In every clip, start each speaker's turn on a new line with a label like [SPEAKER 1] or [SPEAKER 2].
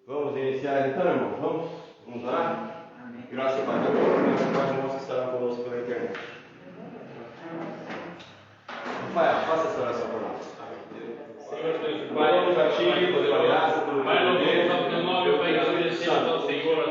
[SPEAKER 1] Vamos iniciar então, irmãos? Vamos lá? Graças a Deus, que os irmãos estarão conosco pela internet. Rafael, faça essa oração por nós.
[SPEAKER 2] Senhor Deus, Pai, vamos a Ti, poder graça, Pai, louvamos ao Teu nome, Pai, agradecemos ao Senhor,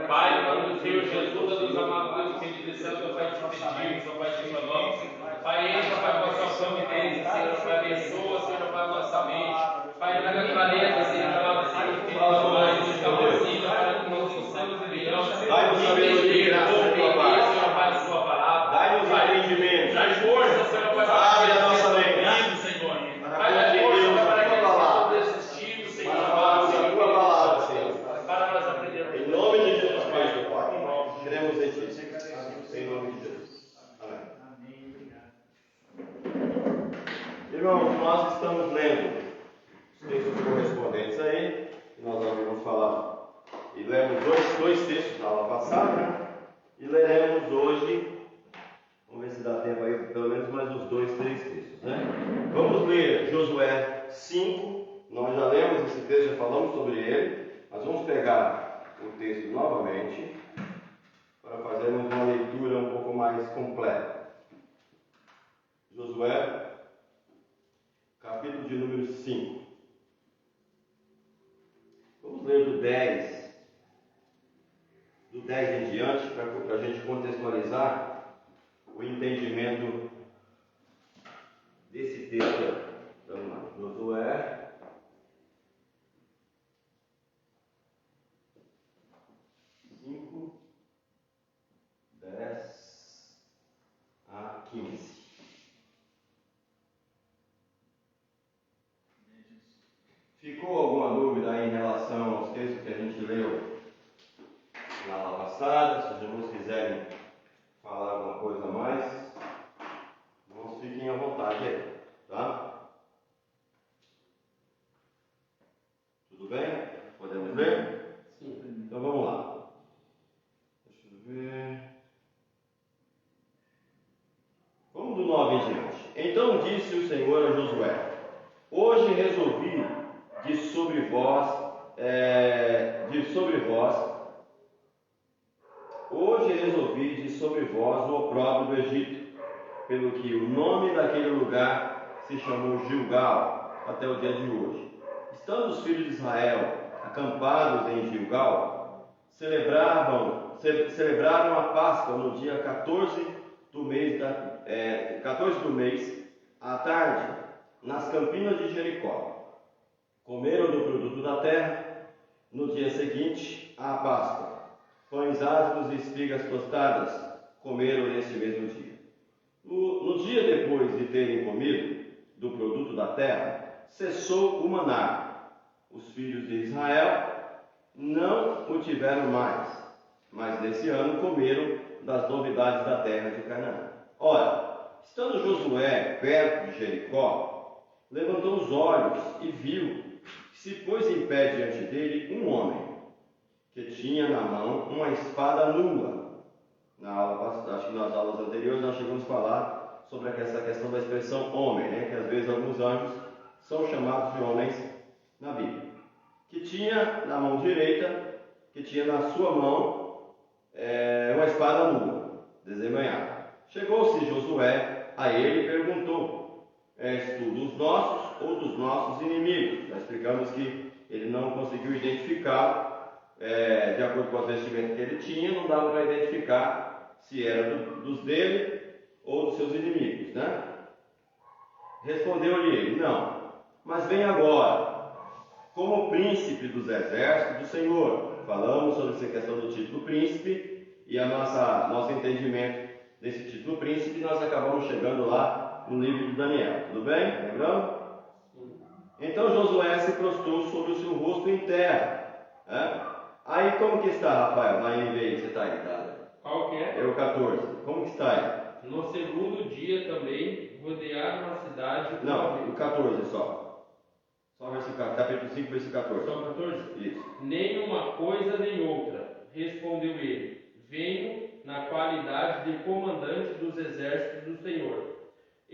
[SPEAKER 2] Pai, em nome do Senhor Jesus, a Deus amado, Deus querido e santo, Pai, te pedimos, ó Pai, te clamamos, Pai, entra, Pai, com a sua providência, Senhor, Pai, abençoa, Senhor, Pai, a nossa mente, Pai, traga clareza, Senhor, amado, Senhor, querido, Pai, nos capacita, para que nós possamos e venhamos
[SPEAKER 1] dai-nos sabedoria e graça,
[SPEAKER 2] Senhor, Pai, a sua palavra,
[SPEAKER 1] dai-nos entendimento,
[SPEAKER 2] traz força, Senhor, Pai,
[SPEAKER 1] abre a nossa mente,
[SPEAKER 2] Senhor,
[SPEAKER 1] para a força
[SPEAKER 2] para que
[SPEAKER 1] palavra,
[SPEAKER 2] desistir, Senhor,
[SPEAKER 1] para falarmos a tua palavra, Senhor.
[SPEAKER 2] para nós aprendermos.
[SPEAKER 1] Em nome de Jesus Cristo, Pai, queremos em Ti, em nome de Jesus. Amém. Irmãos, nós estamos lendo os textos correspondentes aí, que nós ouvimos falar. E lemos dois textos na aula passada, e leremos hoje, vamos ver se dá tempo aí, pelo menos mais uns 2, 3 textos, né? Vamos ler Josué 5, nós já lemos esse texto, já falamos sobre ele, mas vamos pegar o texto novamente, para fazermos uma leitura um pouco mais completa. Josué, capítulo de número 5. Vamos ler do 10 em diante, para a gente contextualizar o entendimento desse texto. Vamos lá, Josué 5, 10 a 15. Ficou alguma dúvida aí em relação aos textos que a gente leu na aula passada? Se os irmãos quiserem falar alguma coisa a mais, irmãos, fiquem à vontade aí, tá? Tudo bem? Podemos ler?
[SPEAKER 2] Sim.
[SPEAKER 1] Então vamos lá. Deixa eu ver. Vamos do 9 em diante. Então disse o Senhor a Josué: hoje resolvi de sobre vós, o opróbrio do Egito, pelo que o nome daquele lugar se chamou Gilgal, até o dia de hoje. Estando os filhos de Israel acampados em Gilgal, celebraram a Páscoa no dia 14 do mês, à tarde, nas campinas de Jericó. Comeram do produto da terra no dia seguinte à Páscoa. Pães ácidos e espigas tostadas comeram nesse mesmo dia. No dia depois de terem comido do produto da terra, cessou o maná. Os filhos de Israel não o tiveram mais, mas nesse ano comeram das novidades da terra de Canaã. Ora, estando Josué perto de Jericó, levantou os olhos e viu que se pôs em pé diante dele um homem, que tinha na mão uma espada nua. Acho que nas aulas anteriores nós chegamos a falar sobre essa questão da expressão homem, né? Que às vezes alguns anjos são chamados de homens na Bíblia. Que tinha na mão direita, que tinha na sua mão uma espada nua, desembanhada. Chegou-se Josué a ele e perguntou: és tu dos nossos ou dos nossos inimigos? Já explicamos que ele não conseguiu identificar, de acordo com as vestimentas que ele tinha, não dava para identificar se era dos dele ou dos seus inimigos, né? Respondeu-lhe ele: não, mas vem agora, como príncipe dos exércitos do Senhor. Falamos sobre essa questão do título príncipe e nosso entendimento desse título príncipe, nós acabamos chegando lá no livro de Daniel. Tudo bem? Lembrando? Então Josué se prostrou sobre o seu rosto em terra. Aí como que está, Rafael? Na NVI que você está aí, tá?
[SPEAKER 2] Qual que é?
[SPEAKER 1] É o 14. Como que está aí?
[SPEAKER 2] No segundo dia também rodearam a cidade.
[SPEAKER 1] Não, o 14 só. Só o versículo, capítulo 5, versículo 14.
[SPEAKER 2] Só 14?
[SPEAKER 1] Isso.
[SPEAKER 2] Nem uma coisa nem outra, respondeu ele. Venho na qualidade de comandante dos exércitos do Senhor.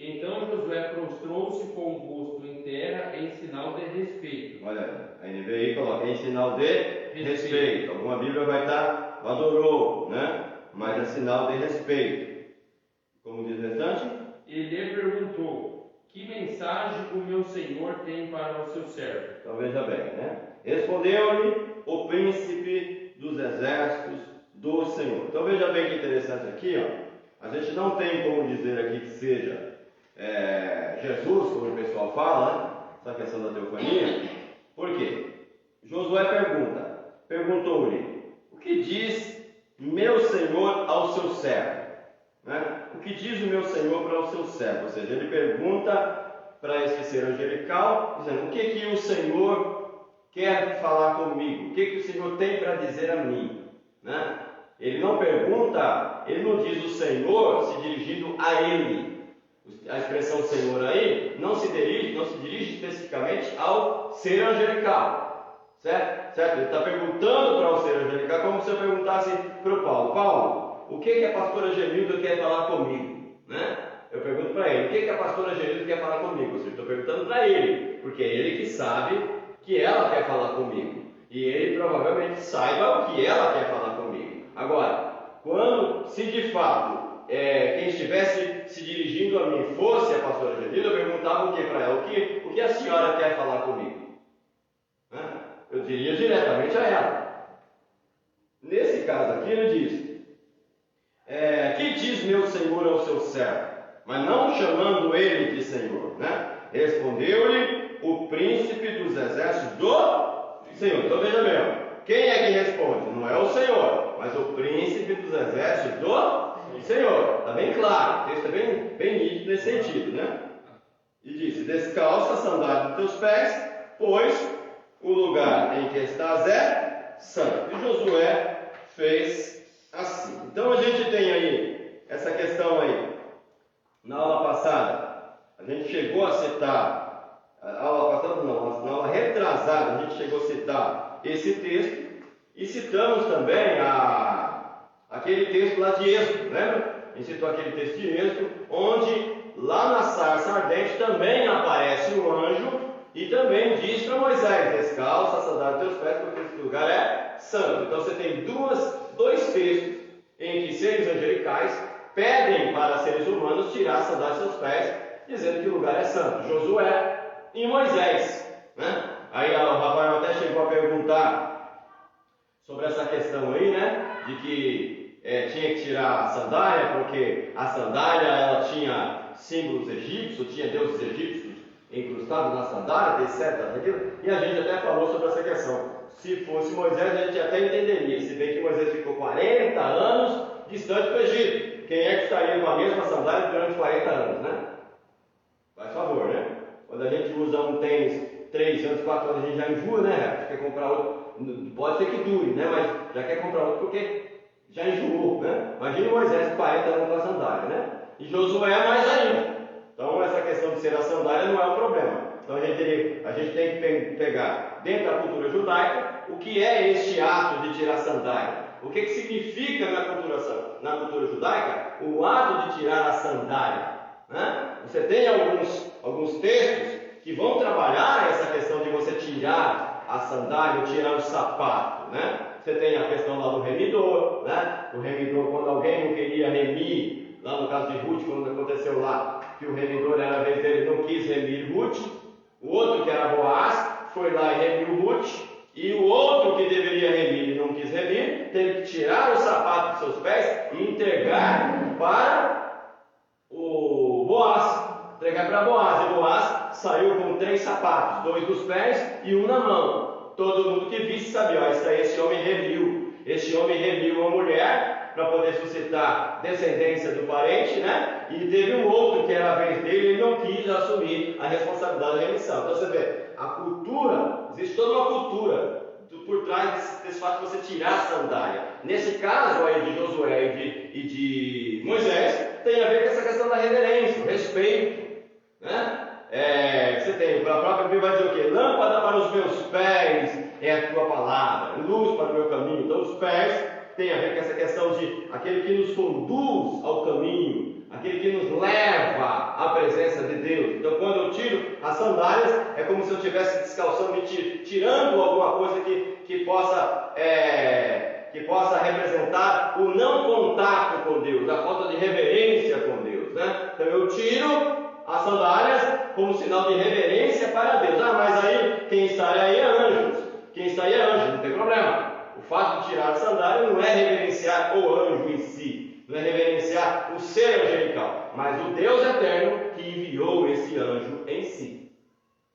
[SPEAKER 2] Então Josué prostrou-se com o rosto em terra em sinal de respeito.
[SPEAKER 1] Olha, a NVI coloca em sinal de respeito. Alguma Bíblia vai estar adorou, né? Mas é sinal de respeito. Como diz o restante?
[SPEAKER 2] Ele lhe perguntou: que mensagem o meu senhor tem para o seu servo?
[SPEAKER 1] Então veja bem, né? Respondeu-lhe o príncipe dos exércitos do Senhor. Então veja bem que interessante aqui, ó. A gente não tem como dizer aqui que seja Jesus, como o pessoal fala, né? Essa questão da teofania. Por quê? Josué perguntou-lhe: o que diz meu senhor ao seu servo? Né? O que diz o meu senhor para o seu servo? Ou seja, ele pergunta para esse ser angelical, dizendo: o que o Senhor quer falar comigo? O que o Senhor tem para dizer a mim? Né? Ele não pergunta, ele não diz o Senhor se dirigindo a ele. A expressão Senhor aí não se dirige especificamente ao ser angelical, certo? Ele está perguntando para o ser angelical como se eu perguntasse para o Paulo: Paulo, o que a pastora Genilda quer falar comigo? Né? Eu pergunto para ele: o que a pastora Genilda quer falar comigo? Ou seja, estou perguntando para ele, porque é ele que sabe que ela quer falar comigo, e ele provavelmente saiba o que ela quer falar comigo. Agora, se de fato quem estivesse se dirigindo a mim fosse a pastora Genilda, eu perguntava o que para ela? O que a senhora quer falar comigo? Né? Eu diria diretamente a ela. Nesse caso aqui ele diz: que diz meu senhor ao seu servo? Mas não chamando ele de senhor, né? Respondeu-lhe o príncipe dos exércitos do Senhor. Então veja bem, quem é que responde? Não é o Senhor, mas o príncipe dos exércitos do Senhor. Está bem claro, o texto é bem nítido nesse sentido, né? E disse: descalça a sandália dos teus pés, pois o lugar em que estás é santo. E Josué fez assim. Então a gente tem aí essa questão aí. Na aula passada, a gente chegou a citar, na aula retrasada, a gente chegou a citar esse texto e citamos também aquele texto lá de Êxodo, lembra? A gente citou aquele texto de Êxodo, onde lá na sarça ardente também aparece um anjo e também diz para Moisés: descalça a sandália dos teus pés, porque esse lugar é santo. Então você tem dois textos em que seres angelicais pedem para seres humanos tirar a sandália dos seus pés, dizendo que o lugar é santo. Josué e Moisés, né? Aí o Rafael até chegou a perguntar sobre essa questão aí, né? De que tinha que tirar a sandália, porque a sandália ela tinha símbolos egípcios, tinha deuses egípcios incrustados na sandália, etc. E a gente até falou sobre essa questão. Se fosse Moisés, a gente até entenderia, se bem que Moisés ficou 40 anos distante do Egito. Quem é que estaria com a mesma sandália durante 40 anos, né? Faz favor, né? Quando a gente usa um tênis 3 anos, 4 anos, a gente já enjoa, né? A gente quer comprar outro, pode ser que dure, né? Mas já quer comprar outro porque já enjoou, né? Imagine Moisés 40 anos com a sandália, né? E Josué mais ainda. Então essa questão de ser a sandália não é um problema. Então a gente tem que pegar dentro da cultura judaica o que é este ato de tirar a sandália. O que significa na cultura judaica o ato de tirar a sandália? Né? Você tem alguns textos que vão trabalhar essa questão de você tirar a sandália ou tirar o sapato. Né? Você tem a questão lá do remidor. Né? O remidor, quando alguém não queria remir, lá no caso de Ruth, quando aconteceu lá, que o remidor era a vez dele, não quis remir Ruth. O outro, que era Boaz, foi lá e remiu Ruth. E o outro que deveria remir e não quis remir, teve que tirar o sapato dos seus pés e entregar para o Boaz. Entregar para Boaz. E Boaz saiu com 3 sapatos, 2 dos pés e 1 na mão. Todo mundo que visse sabia: esse homem remiu. Este homem remiu uma mulher para poder suscitar descendência do parente, né? E teve um outro que era a vez dele, ele não quis assumir a responsabilidade da remissão. Então você vê, a cultura, existe toda uma cultura por trás desse fato de você tirar a sandália. Nesse caso aí de Josué e de Moisés, tem a ver com essa questão da reverência, o respeito, né? Você tem, a própria Bíblia vai dizer o quê? Lâmpada para os meus pés é a tua palavra, luz para o meu caminho. Então os pés tem a ver com essa questão de aquele que nos conduz ao caminho, aquele que nos leva à presença de Deus. Então, quando eu tiro as sandálias, é como se eu estivesse descalçando e tirando alguma coisa que possa representar o não contato com Deus, a falta de reverência com Deus, né? Então, eu tiro as sandálias como sinal de reverência para Deus. Ah, mas aí quem está aí é anjos. Quem está aí é anjo, não tem problema. O fato de tirar a sandália não é reverenciar o anjo em si, não é reverenciar o ser angelical, mas o Deus eterno que enviou esse anjo em si.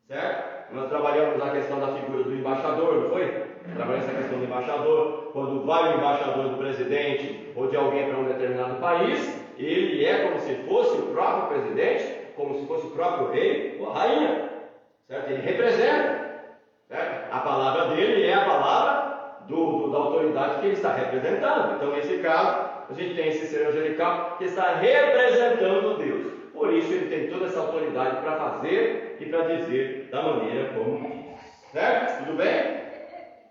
[SPEAKER 1] Certo? Nós trabalhamos a questão da figura do embaixador, não foi? Trabalhamos essa questão do embaixador. Quando vai o embaixador do presidente ou de alguém para um determinado país, ele é como se fosse o próprio presidente, como se fosse o próprio rei ou a rainha. Certo? Ele representa. Certo? A palavra dele é a palavra da autoridade que ele está representando. Então, nesse caso, a gente tem esse ser angelical que está representando Deus. Por isso, ele tem toda essa autoridade para fazer e para dizer da maneira como diz. Certo? Tudo bem?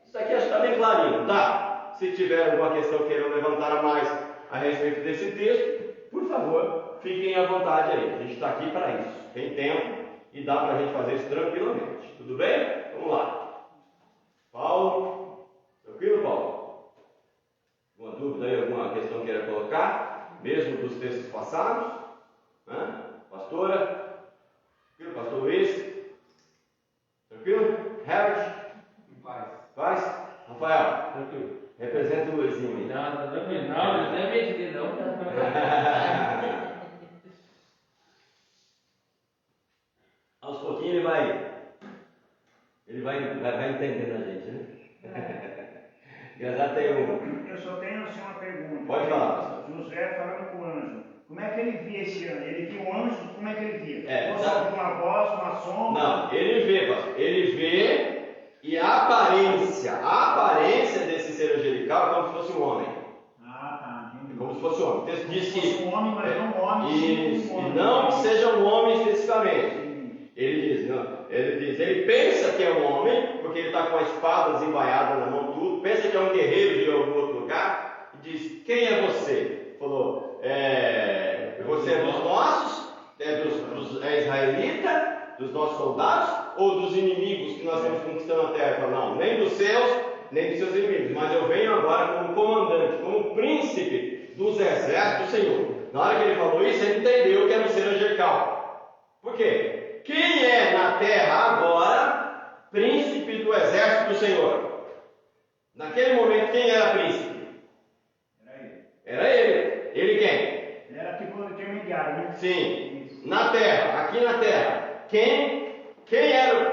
[SPEAKER 1] Isso aqui acho que está bem clarinho, tá? Se tiver alguma questão que queiram levantar a mais a respeito desse texto, por favor, fiquem à vontade aí. A gente está aqui para isso. Tem tempo e dá para a gente fazer isso tranquilamente. Tudo bem? Vamos lá. Paulo. Tranquilo, Paulo? Alguma dúvida aí, alguma questão que queira colocar? Mesmo dos textos passados? Pastora? Tranquilo, pastor Luiz? Tranquilo? Herbert? Paz? Rafael? Tranquilo. Representa o Luizinho aí.
[SPEAKER 3] Não, não é mentira, não.
[SPEAKER 1] Aos pouquinhos ele vai entendendo a gente, né? Engraçado tem um.
[SPEAKER 4] Eu só tenho assim uma pergunta.
[SPEAKER 1] Pode falar, pastor.
[SPEAKER 4] José falando com o anjo. Como é que ele via esse anjo? Ele via um anjo, como é que ele via?
[SPEAKER 1] Ou
[SPEAKER 4] só com uma voz, uma sombra?
[SPEAKER 1] Não, ele vê, pastor. Ele vê e a aparência desse ser angelical é como se fosse um homem.
[SPEAKER 4] Ah, tá. Entendi.
[SPEAKER 1] Como se fosse um homem. O texto diz que.
[SPEAKER 4] Um homem, mas não um homem.
[SPEAKER 1] Isso, e não que seja um homem especificamente. Ele pensa que é um homem, porque ele está com a espada desembainhada na mão, tudo, pensa que é um guerreiro de algum outro lugar, e diz: quem é você? Falou: você é dos nossos, é israelita, dos nossos soldados, ou dos inimigos que nós estamos conquistando a terra? Ele falou: não, nem dos seus, nem dos seus inimigos, mas eu venho agora como comandante, como príncipe dos exércitos do Senhor. Na hora que ele falou isso, ele entendeu que era um ser angelical. Por quê? Quem é na terra agora príncipe do exército do Senhor? Naquele momento, quem era príncipe? Era ele. Ele quem?
[SPEAKER 4] Ele era tipo intermediário, né?
[SPEAKER 1] Sim. Na terra, aqui na terra.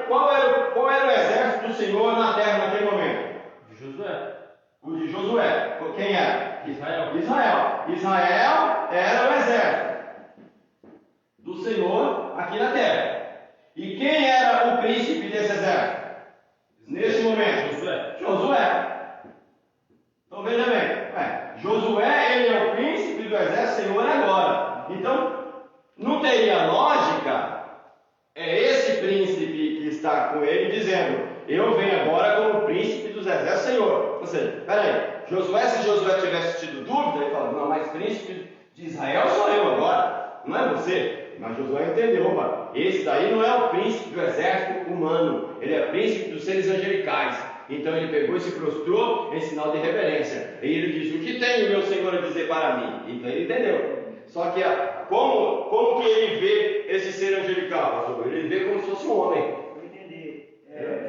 [SPEAKER 1] Qual era o exército do Senhor na terra naquele momento?
[SPEAKER 3] Josué.
[SPEAKER 1] O de Josué. Quem era?
[SPEAKER 3] Israel.
[SPEAKER 1] Israel era o exército do Senhor aqui na terra. E quem era o príncipe desse exército? Nesse momento? Josué. Então veja bem. Josué, ele é o príncipe do exército do Senhor agora. Então, não teria lógica esse príncipe que está com ele dizendo: eu venho agora como príncipe dos exércitos do Senhor. Ou seja, peraí, se Josué tivesse tido dúvida, ele fala: não, mas príncipe de Israel sou eu agora, não é você. Mas Josué entendeu: opa, esse daí não é o príncipe do exército humano, ele é príncipe dos seres angelicais. Então ele pegou e se prostrou em sinal de reverência. E ele diz: o que tem o meu Senhor a dizer para mim? Então ele entendeu. Só que como que ele vê esse ser angelical, pastor? Ele vê como se fosse um homem.
[SPEAKER 4] Eu entendi.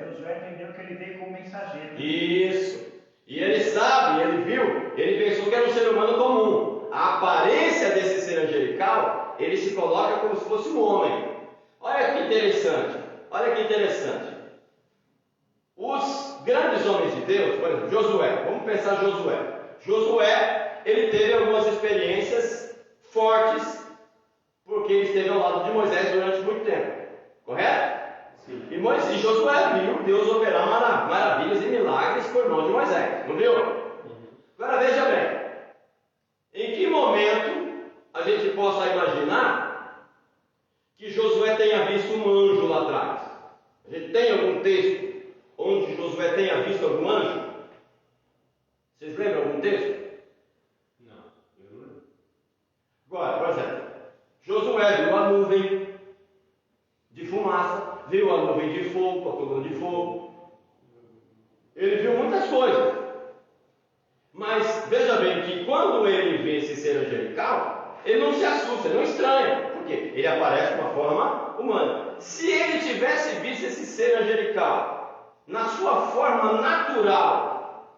[SPEAKER 4] Josué entendeu que ele veio como mensageiro.
[SPEAKER 1] Isso. E ele sabe, ele viu, ele pensou que era um ser humano comum. A aparência desse ser angelical, ele se coloca como se fosse um homem. Olha que interessante. Os grandes homens de Deus, por exemplo, Josué, vamos pensar Josué. Josué, ele teve algumas experiências fortes, porque ele esteve ao lado de Moisés durante muito tempo. Correto? Sim. E Josué viu Deus operar maravilhas e milagres por mão de Moisés. Não viu? Agora veja bem. Em que momento a gente possa imaginar que Josué tenha visto um anjo lá atrás? A gente tem algum texto onde Josué tenha visto algum anjo? Vocês lembram algum texto?
[SPEAKER 3] Não, eu não lembro.
[SPEAKER 1] Agora, por exemplo, Josué viu a nuvem de fumaça, viu a nuvem de fogo, a coluna de fogo. Ele viu muitas coisas. Mas veja bem que quando ele vê esse ser angelical, ele não se assusta, ele não estranha. Por quê? Ele aparece de uma forma humana. Se ele tivesse visto esse ser angelical na sua forma natural,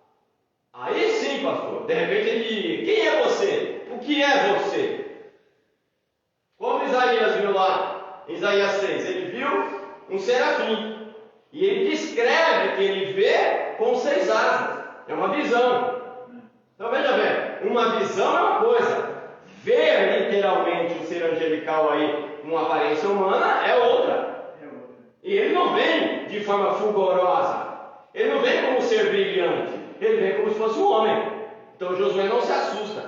[SPEAKER 1] aí sim, pastor, de repente ele diria: quem é você? O que é você? Como Isaías viu lá, em Isaías 6, ele viu um serafim. E ele descreve que ele vê com 6 asas. É uma visão. Então veja bem, uma visão é uma coisa. Ver literalmente o ser angelical aí, uma aparência humana, é outra. E ele não vem de forma fulgorosa. Ele não vem como um ser brilhante. Ele vem como se fosse um homem. Então Josué não se assusta.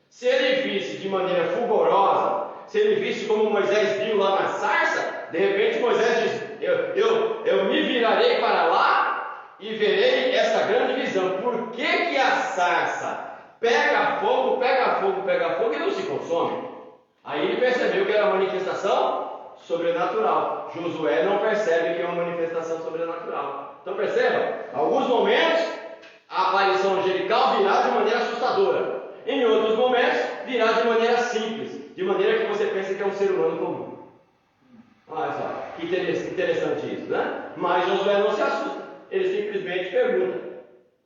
[SPEAKER 1] Se ele visse de maneira fulgorosa, se ele visse como Moisés viu lá na sarça, de repente Moisés diz: eu me virarei para lá e verei essa grande visão. Por que a sarça pega fogo e não se consome? Aí ele percebeu que era uma manifestação sobrenatural. Josué não percebe que é uma manifestação sobrenatural. Então perceba, alguns momentos a aparição angelical virá de maneira assustadora. Em outros momentos virá de maneira simples, de maneira que você pensa que é um ser humano comum. Olha só, que interessante isso, né? Mas Josué não se assusta, ele simplesmente pergunta.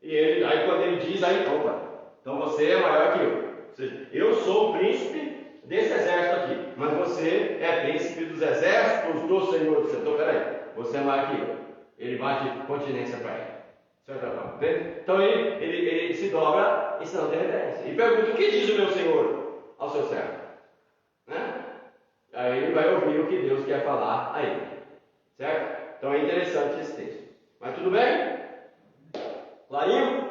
[SPEAKER 1] E aí quando ele diz, aí, opa, então você é maior que eu. Ou seja, eu sou o príncipe desse exército aqui, mas você é príncipe dos exércitos do Senhor do céu. Então peraí, você é maior que eu. Ele bate continência para ele. Então ele se dobra em sinal de reverência e pergunta: o que diz o meu Senhor ao seu servo? Né? Aí ele vai ouvir o que Deus quer falar a ele, certo? Então é interessante esse texto. Mas tudo bem? Clarinho?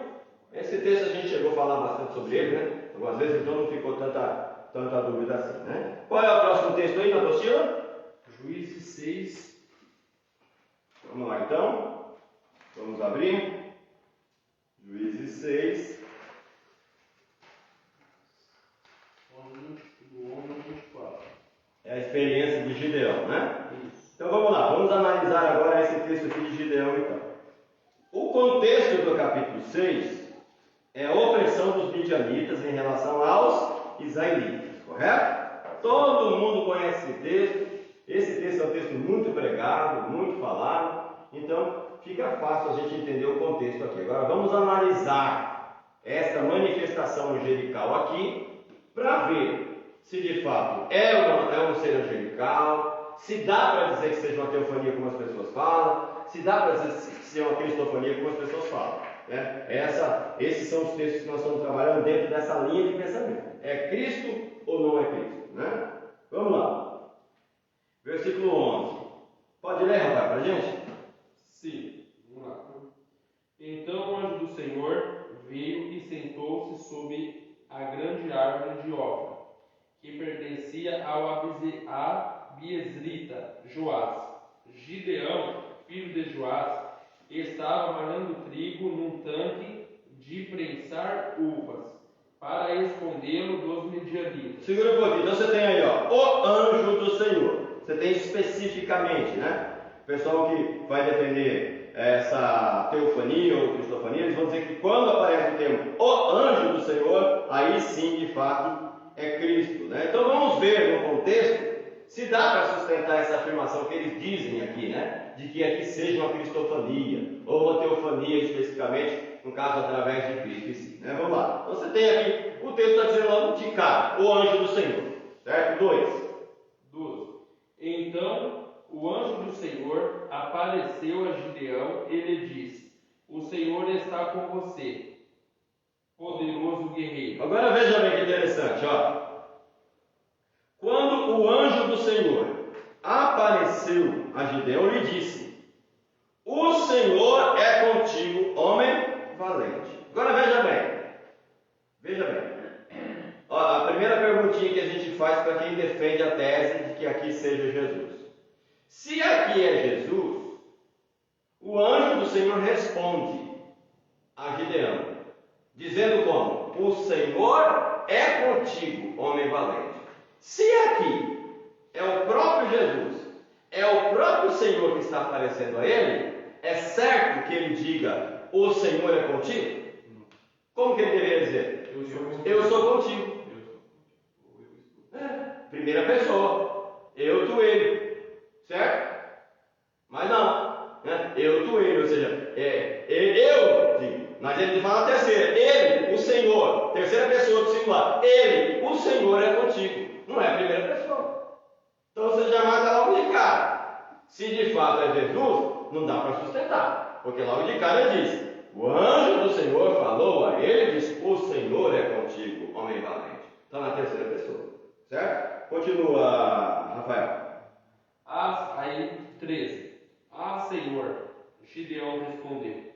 [SPEAKER 1] Esse texto a gente chegou a falar bastante sobre ele, né? Algumas vezes, então não ficou tanta dúvida assim, né? Qual é o próximo texto aí na apostila?
[SPEAKER 2] Juízes 6.
[SPEAKER 1] Vamos lá então. Vamos abrir. Juízes 6. É a experiência de Gideão, né? Isso. Então vamos lá, vamos analisar agora esse texto aqui de Gideão então. O contexto do capítulo 6 é a opressão dos midianitas em relação aos israelitas, correto? Todo mundo conhece esse texto. Esse texto é um texto muito pregado, muito falado. Então fica fácil a gente entender o contexto aqui. Agora vamos analisar esta manifestação angelical aqui para ver se de fato é um ser angelical, se dá para dizer que seja uma teofania como as pessoas falam, se dá para dizer que seja uma cristofania como as pessoas falam. Né? Esses são os textos que nós estamos trabalhando dentro dessa linha de pensamento. É Cristo ou não é Cristo? Né? Vamos lá. Versículo 11. Pode ler, rapaz, para a gente?
[SPEAKER 2] Sim, vamos lá. Então o anjo do Senhor veio e sentou-se sob a grande árvore de Ofra, que pertencia ao Abiesrita Joás. Gideão, filho de Joás, estava malhando trigo num tanque de prensar uvas, para escondê-lo dos midianitas.
[SPEAKER 1] Segura um pouquinho. Então você tem aí, ó, o anjo do Senhor. Você tem especificamente, né? O pessoal que vai defender essa teofania ou cristofania, eles vão dizer que quando aparece o termo o anjo do Senhor, aí sim, de fato, é Cristo, né? Então vamos ver no contexto se dá para sustentar essa afirmação que eles dizem aqui, né? De que aqui seja uma cristofania, ou uma teofania especificamente, no caso através de Cristo em si, né? Vamos lá. Então você tem aqui, o texto está dizendo logo de cara, o anjo do Senhor, certo? 2.
[SPEAKER 2] Então o anjo do Senhor apareceu a Gideão e lhe disse: o Senhor está com você, poderoso guerreiro.
[SPEAKER 1] Agora veja bem que interessante, ó. Quando o anjo do Senhor apareceu a Gideão, lhe disse: o Senhor é contigo, homem valente. Agora veja bem. Ó, a primeira perguntinha que a gente faz para quem defende a tese de que aqui seja Jesus. Se aqui é Jesus, o anjo do Senhor responde a Gideão, dizendo como? O Senhor é contigo, homem valente. Se aqui é o próprio Jesus, é o próprio Senhor que está aparecendo a ele, é certo que ele diga, o Senhor é contigo? Como que ele deveria dizer? Eu sou contigo. Primeira pessoa. Eu, tu, ele. Certo? Mas não. Né? Eu, tu, ele. Ou seja, eu digo. Mas ele fala a terceira. Ele, o Senhor. Terceira pessoa do singular. Ele, o Senhor é contigo. Não é a primeira pessoa. Então você jamais dá logo de cara. Se de fato é Jesus, não dá para sustentar. Porque logo de cara ele diz: o anjo do Senhor falou a ele e disse: o Senhor é contigo, homem valente. Está na terceira pessoa. Certo? Continua, Rafael.
[SPEAKER 2] Aí, 13. Senhor, Gideão respondeu: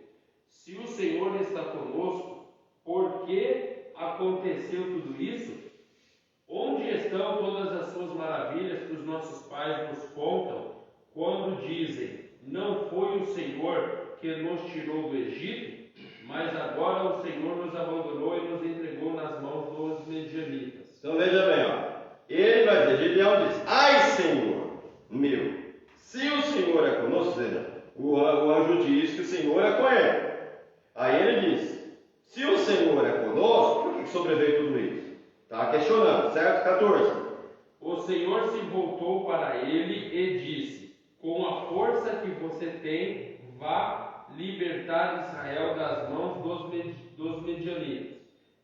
[SPEAKER 2] se o Senhor está conosco, por que aconteceu tudo isso? Onde estão todas as suas maravilhas que os nossos pais nos contam, quando dizem: não foi o Senhor que nos tirou do Egito, mas agora o Senhor nos abandonou e nos entregou nas mãos dos medianitas?
[SPEAKER 1] Então veja bem, ó. Ele vai dizer, Gideão diz: ai, Senhor meu, se o Senhor é conosco, ou seja, o anjo diz que o Senhor é com ele. Aí ele diz: se o Senhor é conosco, por que sobreveio tudo isso? Está questionando, certo? 14.
[SPEAKER 2] O Senhor se voltou para ele e disse: com a força que você tem, vá libertar Israel das mãos dos medianitas.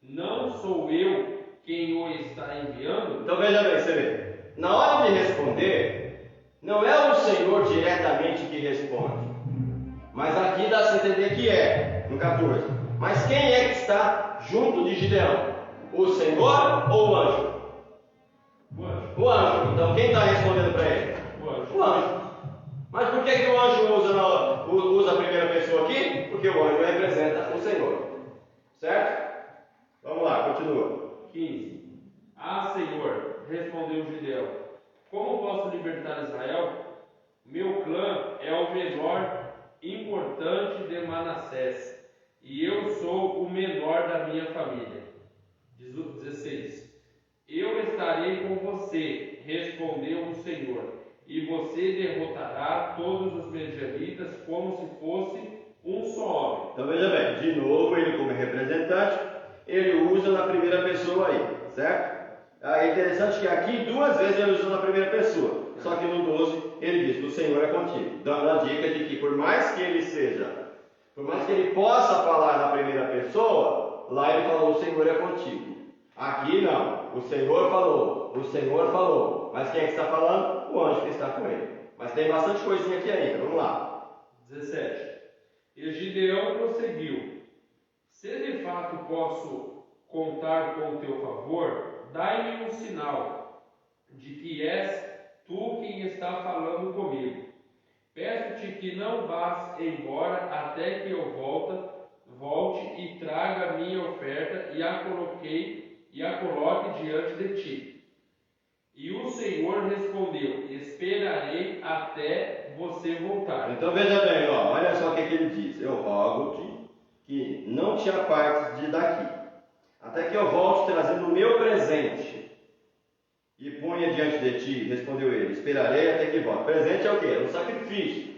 [SPEAKER 2] Não sou eu quem o está enviando?
[SPEAKER 1] Então veja bem, você vê. Na hora de responder, não é o Senhor diretamente que responde. Mas aqui dá-se a entender que é, no 14. Mas quem é que está junto de Gideão? O Senhor ou o anjo?
[SPEAKER 2] O anjo.
[SPEAKER 1] O anjo. Então quem está respondendo para ele?
[SPEAKER 2] O anjo.
[SPEAKER 1] O anjo. Mas por que o anjo usa a primeira pessoa aqui? Porque o anjo representa o Senhor. Certo? Vamos lá, continua.
[SPEAKER 2] 15. Senhor, respondeu Gideão, como posso libertar Israel? Meu clã é o menor importante de Manassés, e eu sou o menor da minha família. 16. Eu estarei com você, respondeu o Senhor, e você derrotará todos os medianitas como se fosse um só homem.
[SPEAKER 1] Então veja bem, de novo ele como representante, ele usa na primeira pessoa aí, certo? É interessante que aqui duas vezes ele usa na primeira pessoa, só que no 12 ele diz: o Senhor é contigo, dando a dica de que por mais que ele possa falar na primeira pessoa, lá ele falou: o Senhor é contigo. Aqui não, o Senhor falou, mas quem é que está falando? O anjo que está com ele. Mas tem bastante coisinha aqui ainda, vamos lá.
[SPEAKER 2] 17. E Gideão prosseguiu: se de fato posso contar com o teu favor, dai-me um sinal de que és tu quem está falando comigo. Peço-te que não vás embora até que eu volte e traga a minha oferta e a coloque diante de ti. E o Senhor respondeu: esperarei até você voltar.
[SPEAKER 1] Então veja bem, ó, olha só o que ele diz: eu rogo-te que não te apartes de daqui, até que eu volte trazendo o meu presente e ponha diante de ti. Respondeu ele: esperarei até que volte. Presente é o quê? É um sacrifício,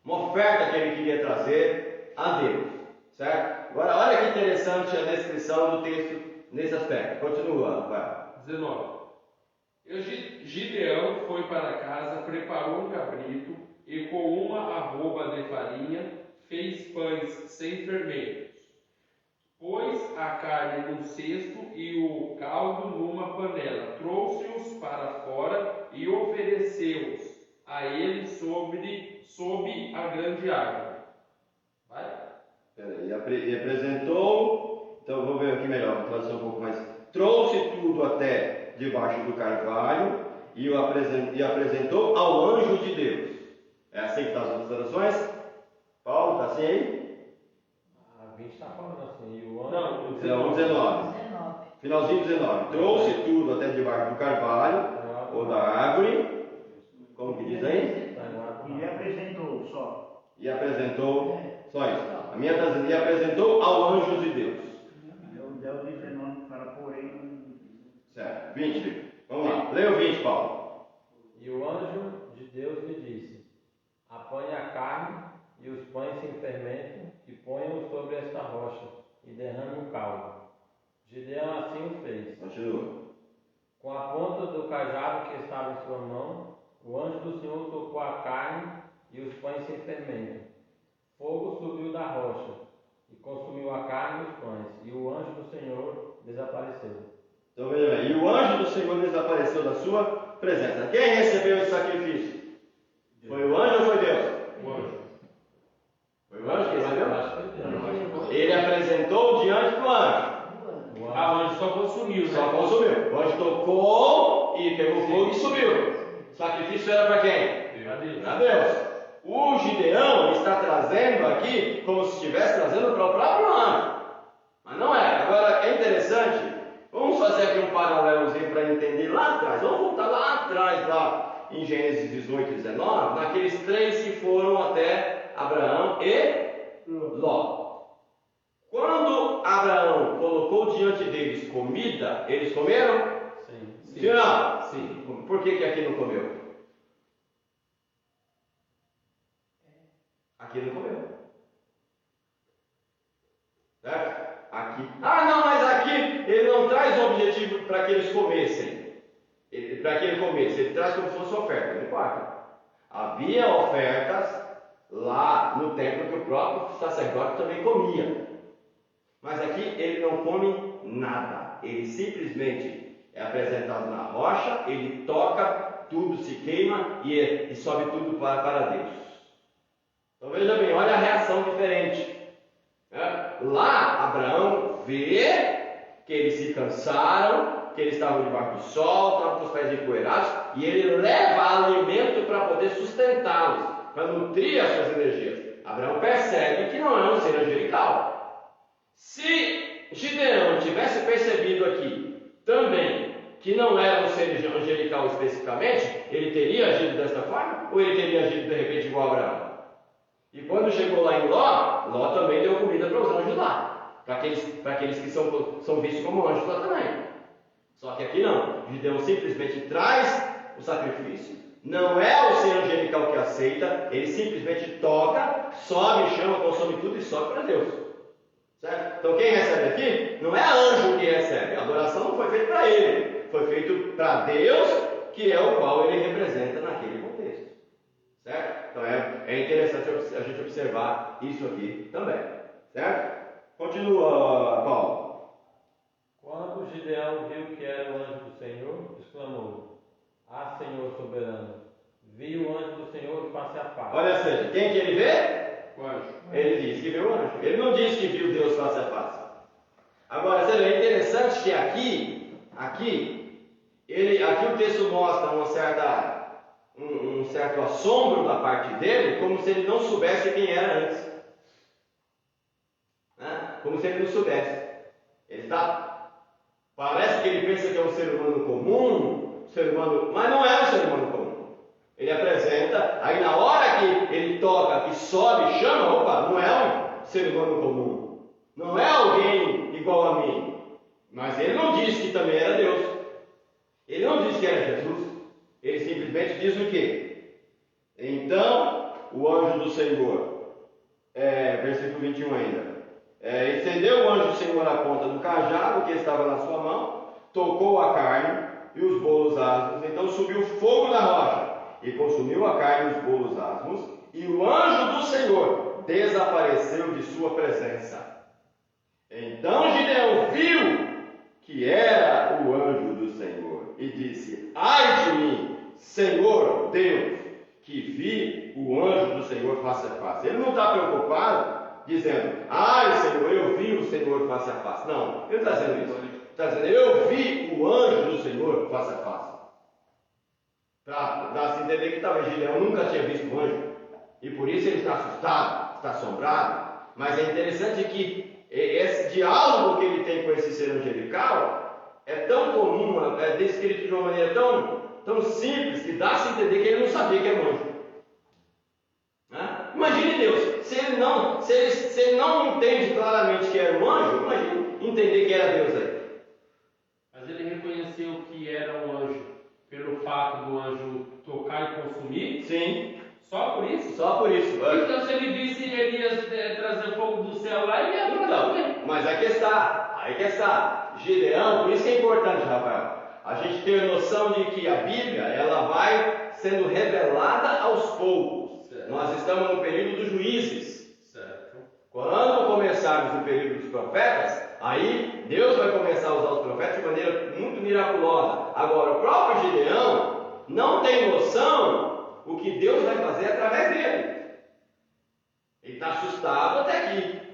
[SPEAKER 1] uma oferta que ele queria trazer a Deus, certo? Agora olha que interessante a descrição do texto nesse aspecto. Continua, vai.
[SPEAKER 2] 19. Gideão foi para casa, preparou um cabrito e com uma arroba de farinha fez pães sem fermentos. Pôs a carne num cesto e o caldo numa panela. Trouxe-os para fora e ofereceu-os a ele sob a grande árvore. Vai.
[SPEAKER 1] E apresentou, então vou ver aqui melhor, vou traduzir um pouco mais. Trouxe tudo até debaixo do carvalho e apresentou ao anjo de Deus. É assim que está as outras traduções? Paulo, está assim aí?
[SPEAKER 3] A 20 está falando assim, e o ano...
[SPEAKER 2] Não, o
[SPEAKER 1] Não, 19. Finalzinho 19. Trouxe tudo até debaixo do carvalho, ou da árvore, como que diz aí?
[SPEAKER 4] E apresentou só.
[SPEAKER 1] E apresentou, só isso. A minha está dizendo: e apresentou ao anjo de Deus.
[SPEAKER 4] Deu o 19 para porém.
[SPEAKER 1] Certo, 20. Vamos lá, leia o 20, Paulo.
[SPEAKER 3] E o anjo de Deus lhe disse: apanhe a carne e os pães sem fermento e ponha-os sobre esta rocha e derrame o caldo. Gideão assim o fez.
[SPEAKER 1] Continua.
[SPEAKER 3] Com a ponta do cajado que estava em sua mão, o anjo do Senhor tocou a carne e os pães sem fermento. Fogo subiu da rocha e consumiu a carne e os pães, e o anjo do Senhor desapareceu.
[SPEAKER 1] Então veja bem, e o anjo do Senhor desapareceu da sua presença. Quem recebeu esse sacrifício? Foi o anjo ou foi Deus?
[SPEAKER 2] O anjo.
[SPEAKER 1] Foi o anjo que recebeu?
[SPEAKER 3] Acho que foi Deus.
[SPEAKER 1] Ele apresentou diante do anjo.
[SPEAKER 3] O
[SPEAKER 2] Ah, o anjo só consumiu, né?
[SPEAKER 1] Só consumiu. O anjo tocou e pegou fogo e subiu. O sacrifício era para quem? Para Deus. O Gideão está trazendo aqui como se estivesse trazendo para o próprio anjo. Mas não é. Agora é interessante. Vamos fazer aqui um paralelozinho para entender lá atrás. Vamos voltar lá atrás, lá em Gênesis 18 e 19, naqueles três que foram até Abraão e Ló. Quando Abraão colocou diante deles comida, eles comeram?
[SPEAKER 3] Sim.
[SPEAKER 1] Sim ou não?
[SPEAKER 3] Sim.
[SPEAKER 1] Por que aqui não comeu? Aqui não comeu. Certo? Aqui. Ah, não, mas aqui ele não traz o objetivo para que eles comessem. Para que ele comesse. Ele traz como se fosse oferta. Não importa. Havia ofertas lá no templo que o próprio sacerdote também comia. Mas aqui ele não come nada. Ele simplesmente é apresentado na rocha, ele toca, tudo se queima e sobe tudo para Deus. Então veja bem, olha a reação diferente. Lá Abraão vê que eles se cansaram, que eles estavam debaixo do sol, estavam com os pés empoeirados, e ele leva alimento para poder sustentá-los, para nutrir as suas energias. Abraão percebe que não é um ser angelical. Se Gideão tivesse percebido aqui também que não era um ser angelical especificamente, ele teria agido desta forma? Ou ele teria agido de repente igual a Abraão? E quando chegou lá em Ló também deu comida para os anjos lá, para aqueles que são vistos como anjos lá também. Só que aqui não, Gideão simplesmente traz o sacrifício, não é o ser angelical que aceita, ele simplesmente toca, sobe, chama, consome tudo e sobe para Deus. Certo? Então quem recebe aqui não é anjo que recebe, a adoração não foi feita para ele, foi feito para Deus, que é o qual ele representa naquele contexto. Certo? Então é interessante a gente observar isso aqui também. Certo? Continua, Paulo.
[SPEAKER 3] Quando Gideão viu que era o anjo do Senhor, exclamou: Ah, Senhor soberano, vi o anjo do Senhor face a face.
[SPEAKER 1] Olha, seja, quem que ele vê?
[SPEAKER 2] O anjo.
[SPEAKER 1] Ele diz que viu o anjo. Ele não diz que viu Deus face a face. Agora, seja, é interessante que aqui o texto mostra um certo assombro da parte dele, como se ele não soubesse quem era antes. Como se ele não soubesse. Parece que ele pensa que é um ser humano comum, mas não é um ser humano comum. Ele apresenta, aí na hora que ele toca, que sobe, chama, opa, não é um ser humano comum. Não é alguém igual a mim. Mas ele não diz que também era Deus. Ele não diz que era Jesus. Ele simplesmente diz o quê? Então, o anjo do Senhor, versículo 21 ainda. Estendeu o anjo do Senhor a ponta do cajado que estava na sua mão, tocou a carne e os bolos asmos, então subiu fogo da rocha e consumiu a carne e os bolos asmos, e o anjo do Senhor desapareceu de sua presença. Então Gideão viu que era o anjo do Senhor e disse: Ai de mim, Senhor Deus, que vi o anjo do Senhor face a face. Ele não está preocupado dizendo: Ai, Senhor, eu vi o Senhor face a face. Não, ele está dizendo isso. Ele está dizendo: Eu vi o anjo do Senhor face a face. Para dar-se entender que talvez Gideão nunca tinha visto um anjo. E por isso ele está assustado, está assombrado. Mas é interessante que esse diálogo que ele tem com esse ser angelical é tão comum, é descrito de uma maneira tão simples, que dá-se entender que ele não sabia que era um anjo. Imagine Deus, se ele não entende claramente que era um anjo, imagine entender que era Deus aí.
[SPEAKER 2] Mas ele reconheceu que era um anjo pelo fato do anjo tocar e consumir?
[SPEAKER 1] Sim,
[SPEAKER 2] Só por isso?
[SPEAKER 1] só por isso.
[SPEAKER 2] Então se ele visse Elias trazer fogo do céu lá, ele ia falar também.
[SPEAKER 1] Então, mas aí que está. Gideão, por isso que é importante, Rafael, a gente ter noção de que a Bíblia, ela vai sendo revelada aos poucos.
[SPEAKER 2] Certo.
[SPEAKER 1] Nós estamos no período dos juízes.
[SPEAKER 2] Certo.
[SPEAKER 1] Quando começarmos o período dos profetas, aí Deus vai começar a usar os profetas de maneira muito miraculosa. Agora, o próprio Gideão não tem noção o que Deus vai fazer através dele. Ele está assustado até aqui.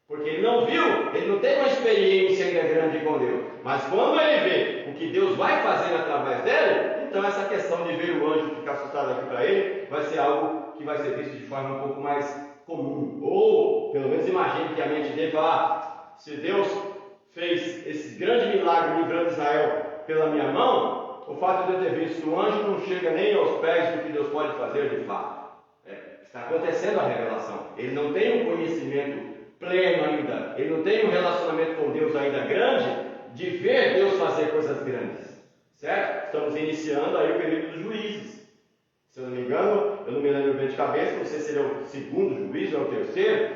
[SPEAKER 1] Porque ele não viu, ele não tem uma experiência ainda grande com Deus. Mas quando ele vê o que Deus vai fazer através dele, então essa questão de ver o anjo ficar assustado aqui para ele, vai ser algo que vai ser visto de forma um pouco mais comum. Ou, pelo menos imagine que a mente dele fala, se Deus fez esse grande milagre livrando Israel pela minha mão, o fato de eu ter visto o anjo não chega nem aos pés do que Deus pode fazer de fato. Está acontecendo a revelação. Ele não tem um conhecimento pleno ainda, ele não tem um relacionamento com Deus ainda grande, de ver Deus fazer coisas grandes, certo? Estamos iniciando aí o período dos juízes. Se eu não me engano, eu não me lembro bem de cabeça, não sei se ele é o segundo juiz ou é o terceiro,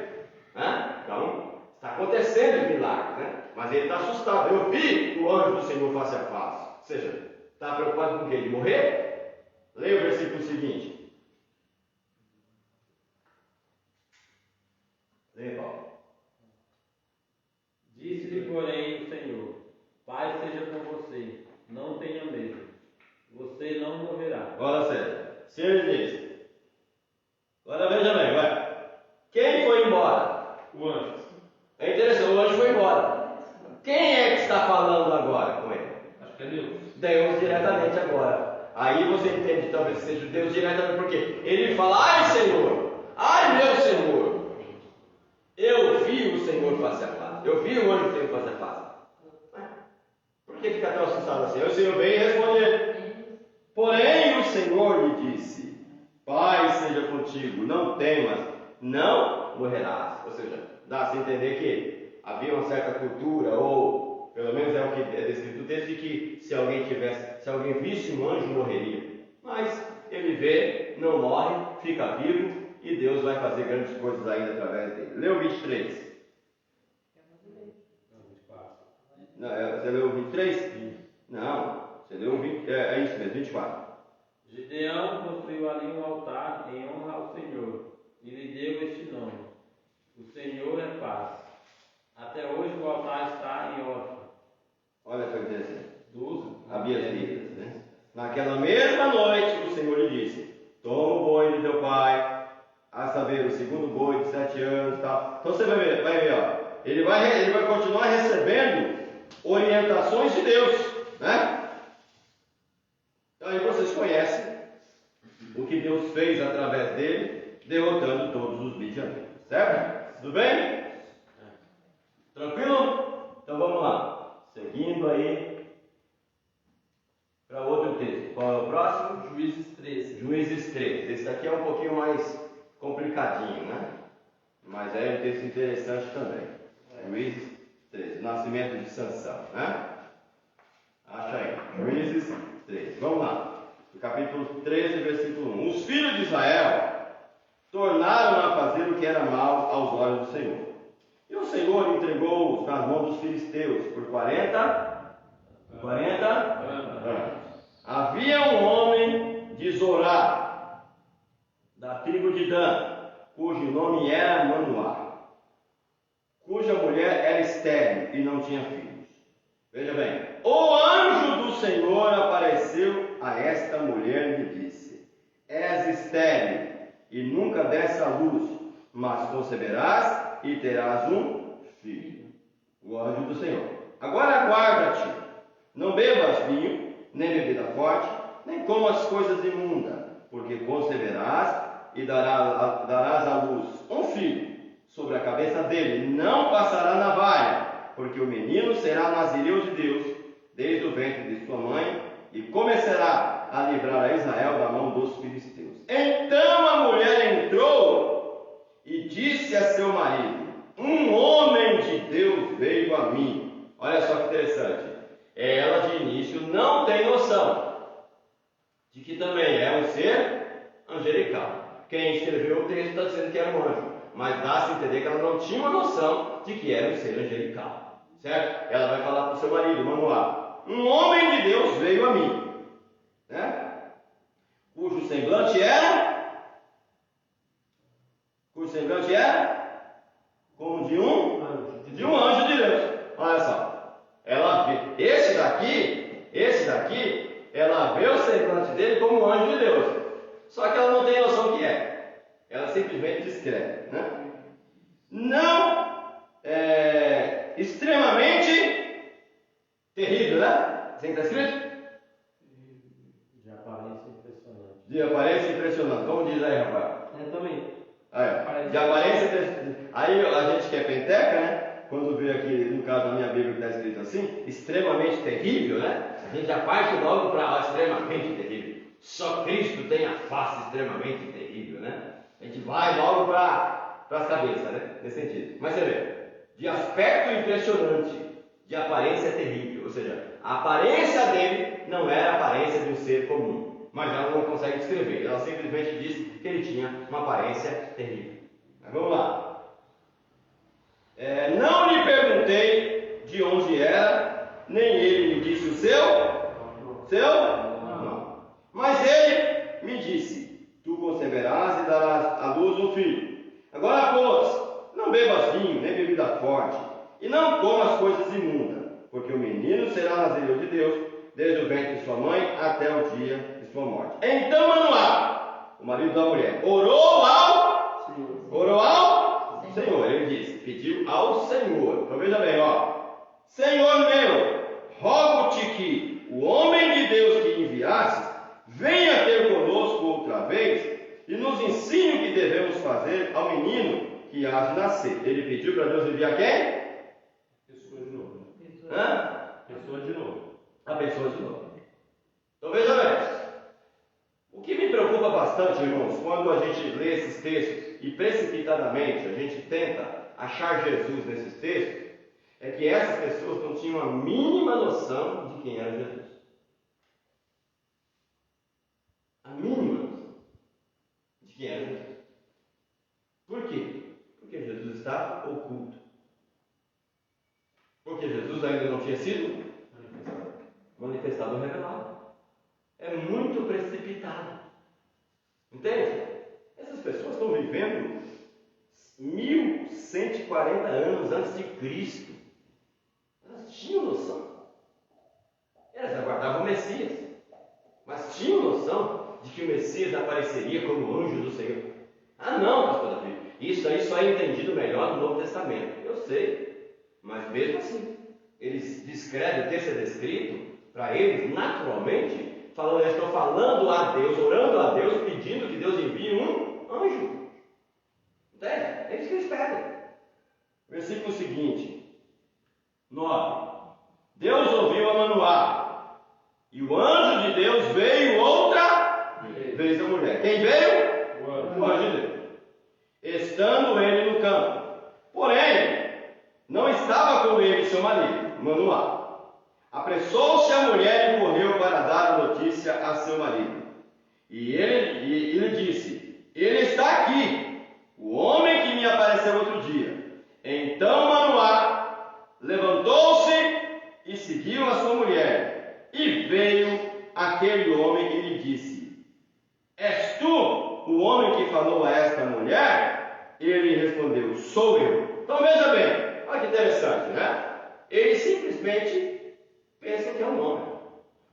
[SPEAKER 1] né? Então, está acontecendo o milagre, né? Mas ele está assustado. Eu vi o anjo do Senhor face a face. Ou seja, está preocupado com o quê? De morrer? Leia o versículo seguinte. Leia, Paulo.
[SPEAKER 3] Disse-lhe, porém, o Senhor: Paz seja com você, não tenha medo, você não morrerá.
[SPEAKER 1] Olha sério. Se ele diz, agora veja bem, vai. Quem foi embora?
[SPEAKER 2] O anjo.
[SPEAKER 1] É interessante, o anjo foi embora. Quem é que está falando agora com ele?
[SPEAKER 2] Acho que é Deus.
[SPEAKER 1] Deus diretamente agora. Aí você entende, talvez seja Deus diretamente, porque ele fala, ai Senhor, ai meu Senhor, eu vi o Senhor face a face, eu vi o anjo Senhor face a face. Por que fica tão assustado assim? Aí o Senhor vem responder. Porém o Senhor lhe disse, paz seja contigo, não temas, não morrerás. Ou seja, dá-se a entender que havia uma certa cultura, ou pelo menos é o que é descrito no texto, de que se alguém visse um anjo, morreria. Mas ele vê, não morre, fica vivo, e Deus vai fazer grandes coisas ainda através dele. Lê o 23. Não, você leu o 23? Não, você leu o 20, é isso mesmo, 24.
[SPEAKER 3] Gideão construiu ali um altar em honra ao Senhor e lhe deu este nome: O Senhor é paz. Até hoje o altar está em Ofra.
[SPEAKER 1] Olha que interessante. Abiasitas, né? Naquela mesma noite o Senhor lhe disse, toma o boi de teu pai, a saber, o segundo boi de 7 anos e tal. Então você vai ver, ó. Ele vai continuar recebendo orientações de Deus, né? Então aí vocês conhecem o que Deus fez através dele, derrotando todos os midianitas, certo? Tudo bem? Tranquilo? Então vamos lá. Seguindo aí para outro texto. Qual é o próximo?
[SPEAKER 2] Juízes 13.
[SPEAKER 1] Juízes 13. Esse daqui é um pouquinho mais complicadinho, né? Mas é um texto interessante também. Juízes 13. Nascimento de Sansão, né? Acha aí. Juízes 13. Vamos lá. No capítulo 13, versículo 1. Os filhos de Israel tornaram a fazer o que era mal aos olhos do Senhor. E o Senhor entregou-os nas mãos dos filisteus por 40 anos. Havia um homem de Zorá, da tribo de Dan, cujo nome era Manoá, cuja mulher era estéril e não tinha filhos. Veja bem, o anjo do Senhor apareceu a esta mulher e lhe disse, és estéril e nunca desse à luz, mas conceberás e terás um filho. O anjo do Senhor. Agora guarda-te, não bebas vinho, nem bebida forte, nem comas coisas imundas, porque conceberás e darás à luz um filho. Sobre a cabeça dele não passará navalha, porque o menino será nazireu de Deus, desde o ventre de sua mãe, e começará a livrar a Israel da mão dos filisteus. Então a mulher entrou e disse a seu marido, um homem de Deus veio a mim. Olha só que interessante. Ela de início não tem noção de que também é um ser angelical. Quem escreveu o texto está dizendo que era um anjo, mas dá-se a entender que ela não tinha uma noção de que era um ser angelical, certo? Ela vai falar para o seu marido, Manoá: um homem de Deus veio a mim, né? Cujo semblante era como de um anjo de Deus. Olha só, ela vê esse daqui, ela vê o semblante dele como um anjo de Deus. Só que ela não tem noção que é. Ela simplesmente descreve, né? Não extremamente terrível, né? Assim que está escrito?
[SPEAKER 3] De aparência impressionante.
[SPEAKER 1] De aparência impressionante. Como diz aí, Rafael?
[SPEAKER 3] Eu também.
[SPEAKER 1] De aparência impressionante. Aí a gente que é penteca, né? Quando vê aqui, no caso da minha Bíblia que está escrito assim, extremamente terrível, né? A gente já parte logo para extremamente terrível. Só Cristo tem a face extremamente terrível, né? A gente vai logo para as cabeças, né? Nesse sentido. Mas você vê, de aspecto impressionante, de aparência terrível. Ou seja, a aparência dele não era a aparência de um ser comum. Mas ela não consegue descrever. Ela simplesmente diz que ele tinha uma aparência terrível. Mas vamos lá. Não lhe perguntei de onde era, nem ele me disse o seu? Não. Mas ele me disse: tu conceberás e darás à luz um filho. Agora, pois, não bebas vinho, nem bebida forte, e não comas coisas imundas, porque o menino será nazireu de Deus, desde o ventre de sua mãe até o dia de sua morte. Então Manoá, o marido da mulher, orou ao Senhor. Ele disse, pediu ao Senhor. Então veja bem, Senhor meu, rogo-te que o homem de Deus que enviaste venha ter conosco outra vez e nos ensine o que devemos fazer ao menino que há de nascer. Ele pediu para Deus enviar quem?
[SPEAKER 2] Pessoa de novo.
[SPEAKER 1] Pessoa de novo. A pessoa de novo. Então veja bem. O que me preocupa bastante, irmãos, quando a gente lê esses textos e precipitadamente a gente tenta achar Jesus nesses textos, é que essas pessoas não tinham a mínima noção de quem era Jesus. A mínima noção de quem era Jesus. Por quê? Porque Jesus estava oculto. Porque Jesus ainda não tinha sido manifestado ou revelado. É muito precipitado. Entende? Essas pessoas estão vivendo 1140 anos antes de Cristo. Elas tinham noção. Elas aguardavam o Messias. Mas tinham noção de que o Messias apareceria como anjo do Senhor. Ah não, pastor Davi. Isso aí só é entendido melhor no Novo Testamento. Eu sei. Mas mesmo assim, eles descrevem, o texto é descrito para eles naturalmente. Eu estou falando a Deus, orando a Deus, pedindo que Deus envie um anjo. Entende? É isso que eles pedem. Versículo seguinte, 9. Deus ouviu a Manoá, e o anjo de Deus veio outra vez a mulher. Quem veio? O anjo de Deus. Estando ele no campo. Porém, não estava com ele seu marido, Manoá. Apressou-se a mulher e correu para dar a notícia a seu marido. E ele disse: ele está aqui, o homem que me apareceu outro dia. Então Manoá levantou-se e seguiu a sua mulher. E veio aquele homem e lhe disse: és tu o homem que falou a esta mulher? Ele respondeu: sou eu. Então veja bem, olha que interessante, né? Ele simplesmente pensa que é um homem.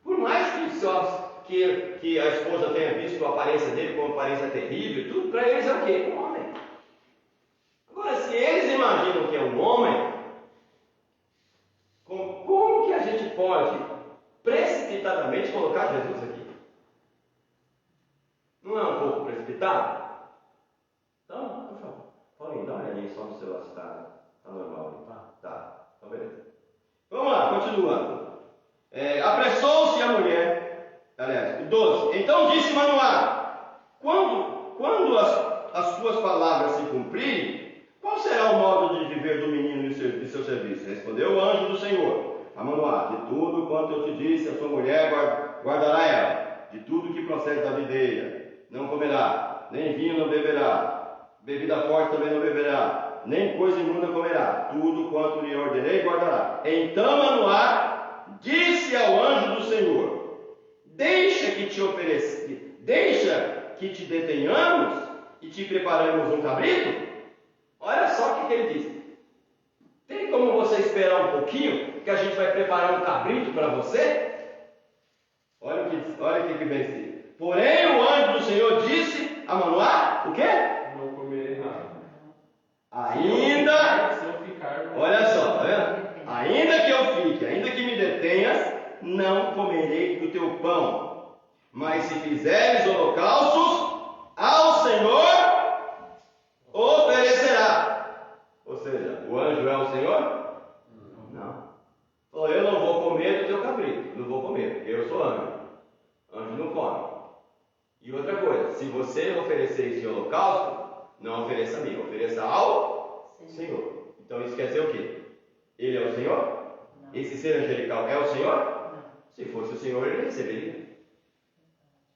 [SPEAKER 1] Por mais que a esposa tenha visto a aparência dele como aparência terrível, tudo para eles é o quê? Um homem. Agora, se eles imaginam que é um homem, como que a gente pode precipitadamente colocar Jesus aqui? Não é um pouco precipitado? Então, por favor, Paulinho, dá uma olhadinha só no celular se está normal. Tá, então beleza. Vamos lá, continuando. Apressou-se a mulher, aliás, o 12. Então disse Manoá: quando as suas palavras se cumprirem, qual será o modo de viver do menino de seu serviço? Respondeu o anjo do Senhor a Manoá: de tudo quanto eu te disse, a sua mulher guardará ela. de tudo que procede da videira não comerá, nem vinho não beberá, bebida forte também não beberá, nem coisa imunda comerá, tudo quanto lhe ordenei guardará. Então Manoá disse ao anjo do Senhor: deixa que te detenhamos e te preparamos um cabrito. Olha só o que ele disse: tem como você esperar um pouquinho, que a gente vai preparar um cabrito para você? Olha o que vem assim. Porém o anjo do Senhor disse a Manoá, o quê?
[SPEAKER 2] Não comerei nada.
[SPEAKER 1] Olha só, tá vendo? Ainda que eu fique, ainda que me detenhas, não comerei do teu pão. Mas se fizeres holocaustos, ao Senhor oferecerá. Ou seja, o anjo é o Senhor? Não. Falou: eu não vou comer do teu cabrito. Não vou comer, porque eu sou anjo. Anjo não come. E outra coisa, se você oferecer esse holocausto, não ofereça a mim, ofereça ao Senhor. Então isso quer dizer o quê? Ele é o Senhor? Não. Esse ser angelical é o Senhor? Não. Se fosse o Senhor, ele receberia.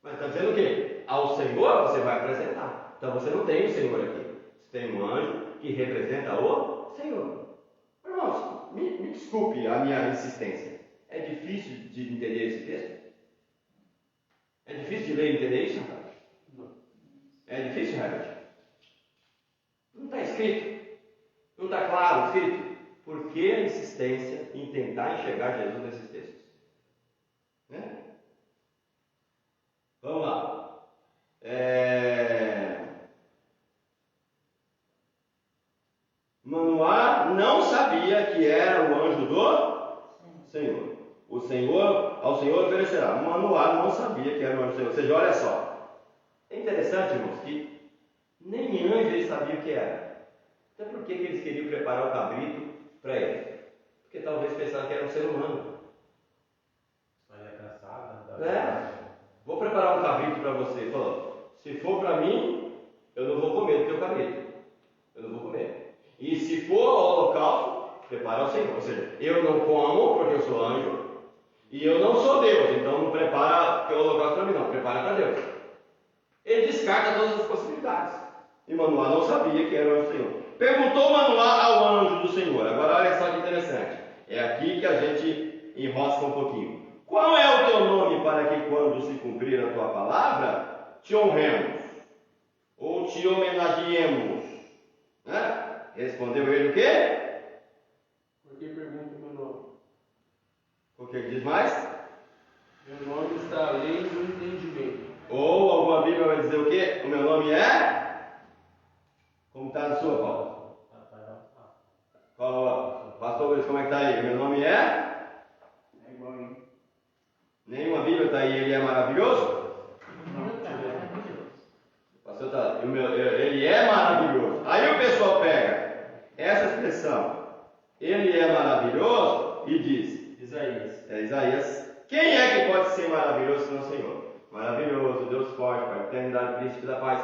[SPEAKER 1] Mas está dizendo o quê? Ao Senhor você vai apresentar. Então você não tem o Senhor aqui. Você tem um anjo que representa o Senhor. Irmãos, me desculpe a minha insistência. É difícil de entender esse texto? É difícil de ler e entender isso, rapaz? Não. É difícil, Herbert? Não está escrito. Não está claro escrito. Por que a insistência em tentar enxergar Jesus nesses textos? Né? Vamos lá. Manoá não sabia que era o anjo do Senhor. Ao Senhor oferecerá. Manoá não sabia que era o anjo do Senhor. Ou seja, olha só. É interessante, irmãos, que nem anjo eles sabiam o que era. Então por que eles queriam preparar o cabrito para ele? Porque talvez pensavam que era um ser humano. Vou preparar um cabrito para você. Falou: se for para mim, eu não vou comer do teu cabrito. Eu não vou comer. E se for ao holocausto, prepara ao Senhor. Ou seja, eu não como porque eu sou anjo. E eu não sou Deus. Então não prepara o holocausto para mim, não. Prepara para Deus. Ele descarta todas as possibilidades. E Manoá não sabia que era o anjo do Senhor. Perguntou Manoá ao anjo do Senhor. Agora olha só que interessante. É aqui que a gente enrosca um pouquinho. Qual é o teu nome, para que quando se cumprir a tua palavra, te honremos? Ou te homenageemos? Né? Respondeu ele o quê?
[SPEAKER 2] Por que pergunta o meu nome?
[SPEAKER 1] O que diz mais?
[SPEAKER 2] Meu nome está além do entendimento.
[SPEAKER 1] Ou alguma Bíblia vai dizer o quê? O meu nome é? Como está na sua, Paulo? Pastor Luiz, como é que está aí? O meu nome é?
[SPEAKER 4] É igual.
[SPEAKER 1] Nenhuma Bíblia está aí, ele é maravilhoso? Pastor, tá, ele é maravilhoso. Aí o pessoal pega essa expressão, ele é maravilhoso, e diz:
[SPEAKER 2] Isaías.
[SPEAKER 1] É Isaías. Quem é que pode ser maravilhoso senão o Senhor? Maravilhoso, Deus forte, Pai, eternidade, príncipe da paz.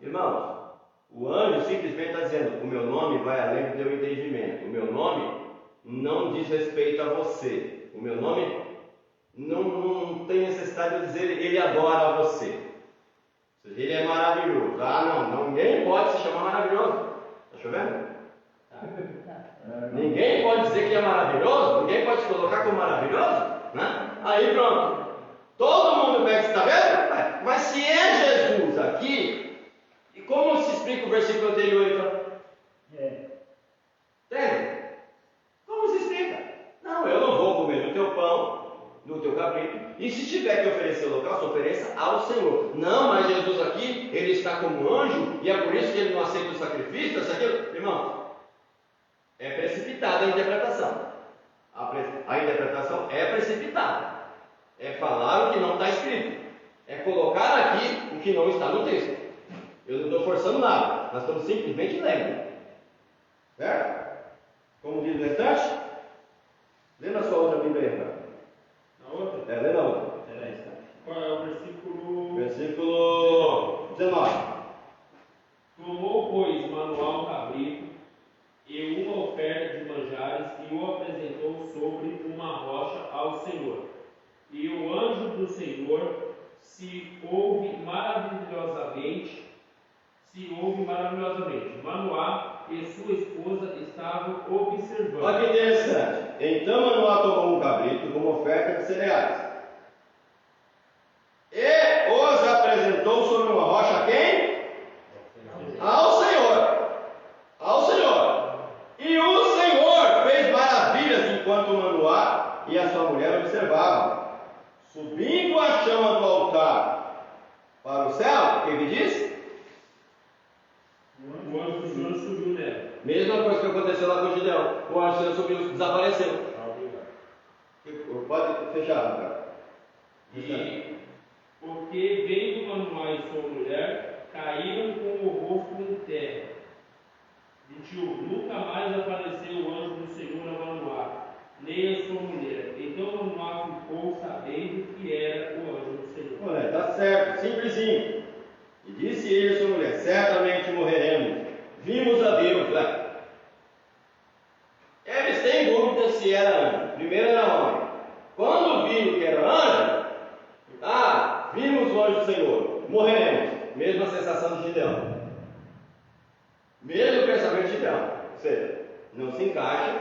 [SPEAKER 1] Irmãos, o anjo simplesmente está dizendo: o meu nome vai além do teu entendimento. O meu nome não diz respeito a você. O meu nome não tem necessidade de dizer ele adora você. Ou seja, ele é maravilhoso. Não, ninguém pode se chamar maravilhoso. Está chovendo? Ninguém pode dizer que é maravilhoso. Ninguém pode se colocar como maravilhoso, né? Aí pronto. Todo mundo pega, está vendo? Mas se é Jesus aqui, e como se explica o versículo anterior então? Entende? Como se explica? Não, eu não vou comer do teu pão, do teu cabrito, e se tiver que oferecer o holocausto, ofereça ao Senhor. Não, mas Jesus aqui, ele está como anjo, e é por isso que ele não aceita o sacrifício, isso, aquilo. Irmão, é precipitada a interpretação. A interpretação é precipitada. É falar o que não está escrito. É colocar aqui o que não está no texto. Eu não estou forçando nada. Nós estamos simplesmente lendo. Certo? Como diz o restante? Lê na sua outra Bíblia aí, cara.
[SPEAKER 2] Na outra?
[SPEAKER 1] Lê na outra.
[SPEAKER 2] Qual é o versículo?
[SPEAKER 1] Versículo 19.
[SPEAKER 2] Tomou, pois, Manoá um cabrito e uma oferta de manjares e o apresentou sobre uma rocha ao Senhor. E o anjo do Senhor se ouve maravilhosamente. Manoá e sua esposa estavam observando.
[SPEAKER 1] Olha que interessante. Então Manoá tomou um cabrito como oferta de cereais e os apresentou sobre uma rocha a quem? Ao Senhor. Ao Senhor. E o Senhor fez maravilhas enquanto Manoá e a sua mulher observavam. Subindo a chama do altar para o céu, o que diz?
[SPEAKER 2] O anjo do Senhor subiu nela.
[SPEAKER 1] Mesma coisa que aconteceu lá com o Gideão. O anjo do Senhor subiu, desapareceu. Pode fechar, cara.
[SPEAKER 2] E porque vendo Manoá e sua mulher, caíram com o rosto em terra. 21. Nunca mais apareceu o anjo do Senhor a Manoá, nem a sua mulher. Então Manoá ficou sabendo que era o anjo do Senhor.
[SPEAKER 1] Olha, tá certo, simplesinho. E disse ele a sua mulher: certamente morreremos. Vimos a Deus, né? Eles têm dúvida se era anjo. Primeiro era homem. Quando viram que era anjo, vimos o anjo do Senhor, morreremos. Mesma sensação de Gideão. Mesmo pensamento de Gideão. Ou seja, não se encaixa.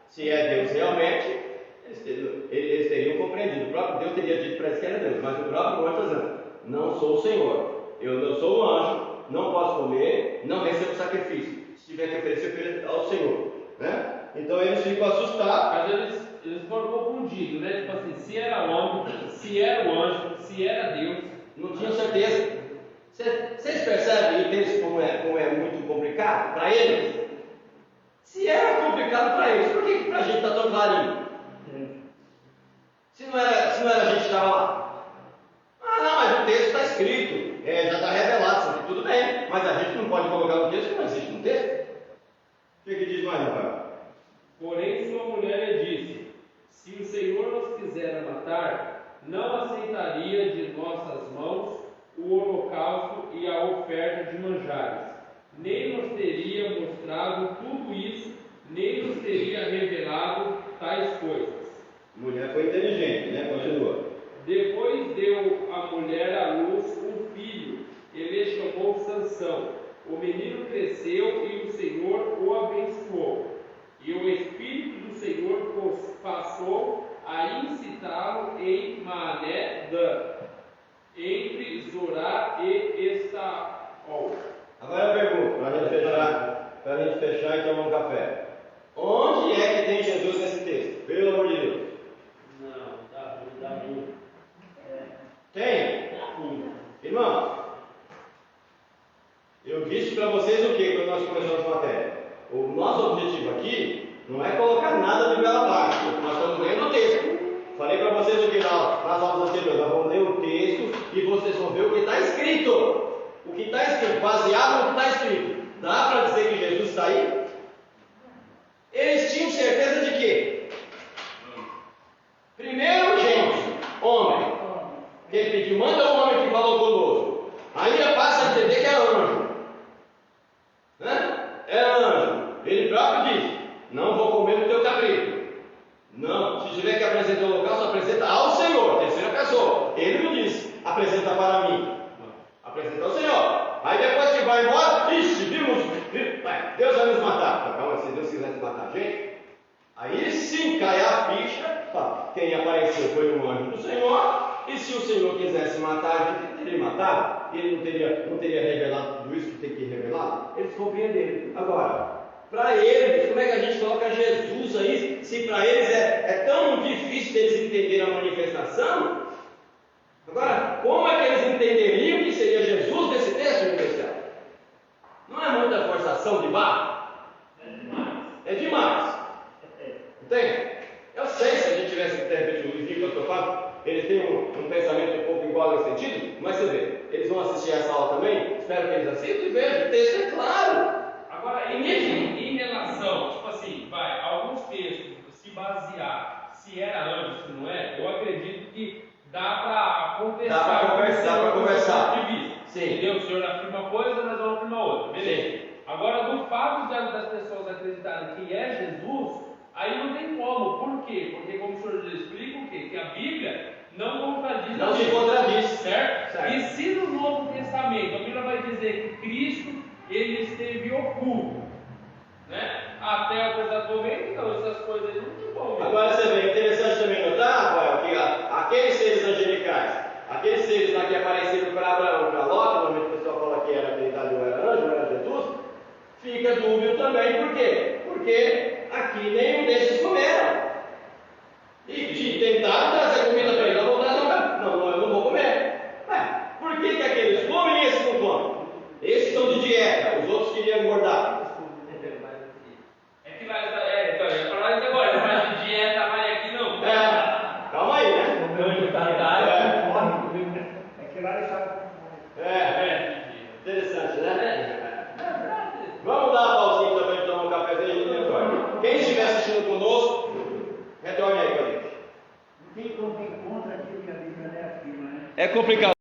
[SPEAKER 1] Se é Deus realmente, eles teriam compreendido. O próprio Deus teria dito para eles que era Deus, mas o próprio anjo está dizendo: não sou o Senhor. Eu não sou um anjo, não posso comer, não recebo sacrifício. Se tiver que oferecer ao Senhor, né? Então eles ficam assustados.
[SPEAKER 2] Mas eles foram confundidos, né? Tipo assim, se era homem, se era o anjo, se era Deus.
[SPEAKER 1] Não tinham certeza. Vocês percebem isso como é muito complicado para eles? Se era complicado para eles, por que para a gente está tão clarinho? Se não era a gente que estava lá. Não, mas o texto está escrito. Já está revelado, tudo bem, mas a gente não pode colocar no texto que não existe no texto. O que diz mais, Rafael?
[SPEAKER 2] Porém, sua mulher lhe disse: se o Senhor nos quiser matar, não aceitaria de nossas mãos o holocausto e a oferta de manjares, nem nos teria mostrado tudo isso, nem nos teria revelado tais coisas.
[SPEAKER 1] A mulher foi inteligente, né? Continua.
[SPEAKER 2] Depois deu a mulher à luz um filho, e lhe chamou Sansão. O menino cresceu e o Senhor o abençoou. E o Espírito do Senhor passou a incitá-lo em Mané Dan, entre Zorá e Estaol.
[SPEAKER 1] Agora eu pergunto, para a gente fechar e tomar um café. Onde é que tem Jesus nesse texto? Pelo amor de Deus.
[SPEAKER 2] Não, dá muito.
[SPEAKER 1] Tem? Irmão, eu disse para vocês o que quando nós começamos a matéria? O nosso objetivo aqui não é colocar nada de bela parte. Nós estamos lendo o texto. Falei para vocês o que nas aulas anteriores. Nós vamos ler o texto e vocês vão ver o que está escrito. O que está escrito, baseado no que está escrito. Dá para dizer que Jesus está aí? Eles tinham certeza de quê? Primeiro, gente, homem. Ele pediu: manda o homem que falou conosco. Aí ele passa a entender que era anjo. Né? Era anjo. Ele próprio diz: não vou comer do teu cabrito. Não, se tiver que apresentar o holocausto, apresenta ao Senhor. Terceira pessoa. Ele não disse: apresenta para mim. Apresenta ao Senhor. Aí depois que vai embora, Deus vai nos matar. Calma, se Deus quisesse matar a gente, aí sim cai a ficha. Quem apareceu foi um anjo do Senhor. E se o Senhor quisesse matar a gente, ele teria matado. Ele não teria revelado tudo isso que tem que revelar. Eles compreenderam. Agora, para eles, como é que a gente coloca Jesus aí? Se para eles é tão difícil deles entenderem a manifestação. Agora, como é que eles entenderiam que seria Jesus nesse texto, meu Deus do céu? Não é muita forçação de barra? É demais. Entende? Eu sei, se a gente tivesse de repente o Luizinho, o pastor Fábio, eles têm um pensamento um pouco igual nesse sentido, mas você vê, eles vão assistir essa aula também, espero que eles assistam e vejam, o texto é claro.
[SPEAKER 2] Agora, em relação, tipo assim, alguns textos, se basear se era anjo, se não é, eu acredito que dá para conversar.
[SPEAKER 1] Dá para conversar.
[SPEAKER 2] De vista.
[SPEAKER 1] Sim.
[SPEAKER 2] Entendeu? O senhor afirma uma coisa, mas eu afirmo outra. Beleza.
[SPEAKER 1] Sim.
[SPEAKER 2] Agora, do fato das pessoas acreditarem que é Jesus, aí não tem como. Por quê? Porque, como o senhor já explica, o quê? Que a Bíblia não contradiz
[SPEAKER 1] Não
[SPEAKER 2] a
[SPEAKER 1] se
[SPEAKER 2] Bíblia.
[SPEAKER 1] contradiz.
[SPEAKER 2] Certo?
[SPEAKER 1] Certo.
[SPEAKER 2] E se no Novo Testamento a Bíblia vai dizer que Cristo ele esteve oculto, né? Até o presente momento, então essas coisas aí não tinham como.
[SPEAKER 1] Agora você vê, interessante também notar, Rafael, que aqueles seres angelicais, aqueles seres lá que apareceram para Abraão, para Ló, normalmente o pessoal fala que era deidade ou era anjo, ou era Jesus, fica dúvida também, por quê? Porque aqui nenhum desses comeram. E tentaram trazer comida para eles, não, eu não vou comer. Ué, por que aqueles comem e esses não comem? Esses são de dieta, os outros queriam engordar.
[SPEAKER 2] É que vai. Então, eu ia falar isso agora, mas de dieta vai aqui não.
[SPEAKER 1] Calma aí, né?
[SPEAKER 4] É que lá eles estavam.
[SPEAKER 1] Interessante, né? Vamos dar uma pausinha também para tomar um cafezinho e a gente retorna. Quem estiver assistindo conosco, retorne aí com a gente.
[SPEAKER 4] Não tem como ir contra aquilo que a Bíblia afirma, né?
[SPEAKER 1] É complicado.